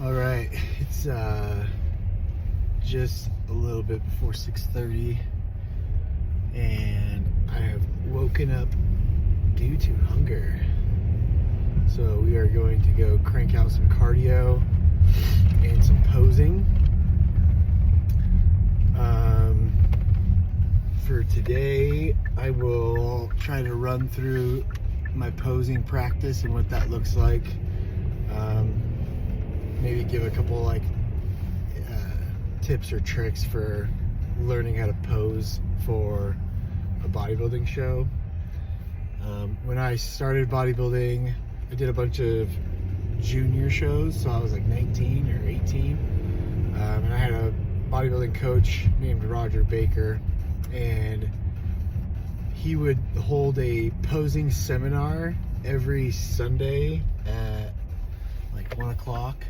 All right, it's just a little bit before 6:30, and I have woken up due to hunger. So we are going to go crank out some cardio and some posing. For today, I will try to run through my posing practice and what that looks like. Maybe give a couple tips or tricks for learning how to pose for a bodybuilding show. When I started bodybuilding, I did a bunch of junior shows, so I was like 19 or 18, and I had a bodybuilding coach named Roger Baker, and he would hold a posing seminar every Sunday at like 1 o'clock.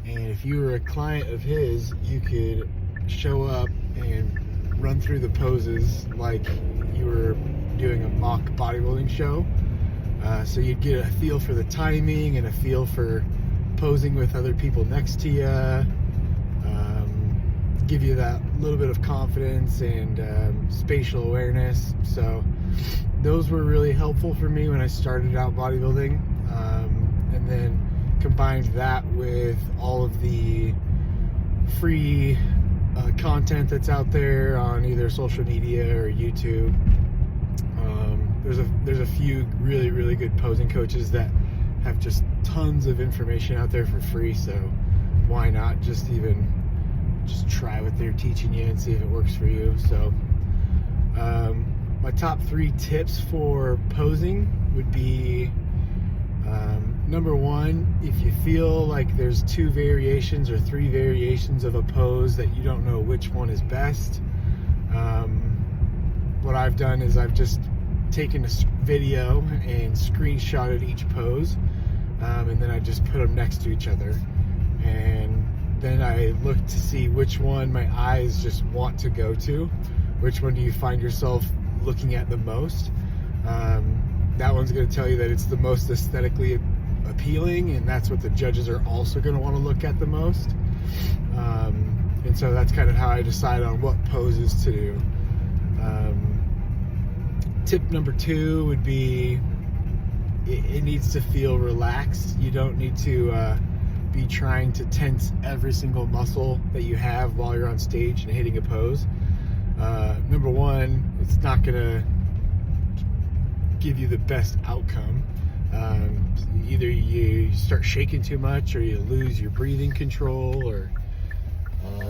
And if you were a client of his, you could show up and run through the poses like you were doing a mock bodybuilding show. So you'd get a feel for the timing and a feel for posing with other people next to you, give you that little bit of confidence and spatial awareness. So those were really helpful for me when I started out bodybuilding. And then combined that with all of the free content that's out there on either social media or YouTube. There's a few really good posing coaches that have just tons of information out there for free, so why not just try what they're teaching you and see if it works for you. So my top 3 tips for posing would be, number 1, if you feel like there's 2 variations or 3 variations of a pose that you don't know which one is best, what I've done is I've just taken a video and screenshotted each pose, and then I just put them next to each other, and then I look to see which one my eyes just want to go to. Which one do you find yourself looking at the most? That one's going to tell you that it's the most aesthetically appealing, and that's what the judges are also going to want to look at the most. And so that's kind of how I decide on what poses to do. Tip number 2 would be it needs to feel relaxed. You don't need to be trying to tense every single muscle that you have while you're on stage and hitting a pose. Number 1, it's not going to give you the best outcome. Either you start shaking too much, or you lose your breathing control, or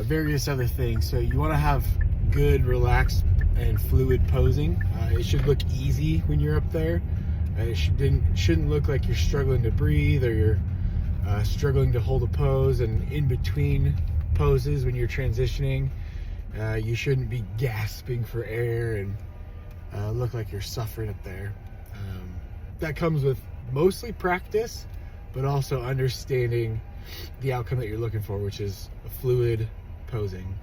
various other things. So you want to have good, relaxed, and fluid posing. It should look easy when you're up there. It shouldn't look like you're struggling to breathe, or you're struggling to hold a pose. And in between poses, when you're transitioning, you shouldn't be gasping for air and look like you're suffering up there. That comes with mostly practice, but also understanding the outcome that you're looking for, which is a fluid posing,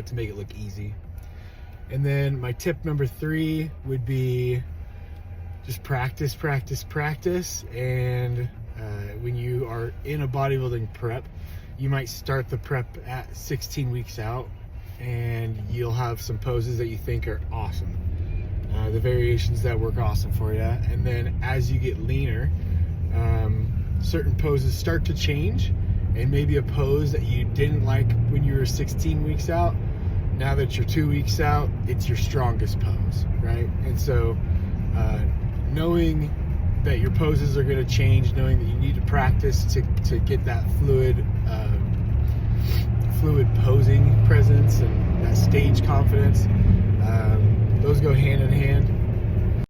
to make it look easy. And then my tip number 3 would be just practice. And when you are in a bodybuilding prep, you might start the prep at 16 weeks out, and you'll have some poses that you think are awesome, the variations that work awesome for you. And then as you get leaner, certain poses start to change, and maybe a pose that you didn't like when you were 16 weeks out, now that you're 2 weeks out, it's your strongest pose, right? And so knowing that your poses are going to change, knowing that you need to practice to get that fluid posing presence and that stage confidence, those go hand in hand.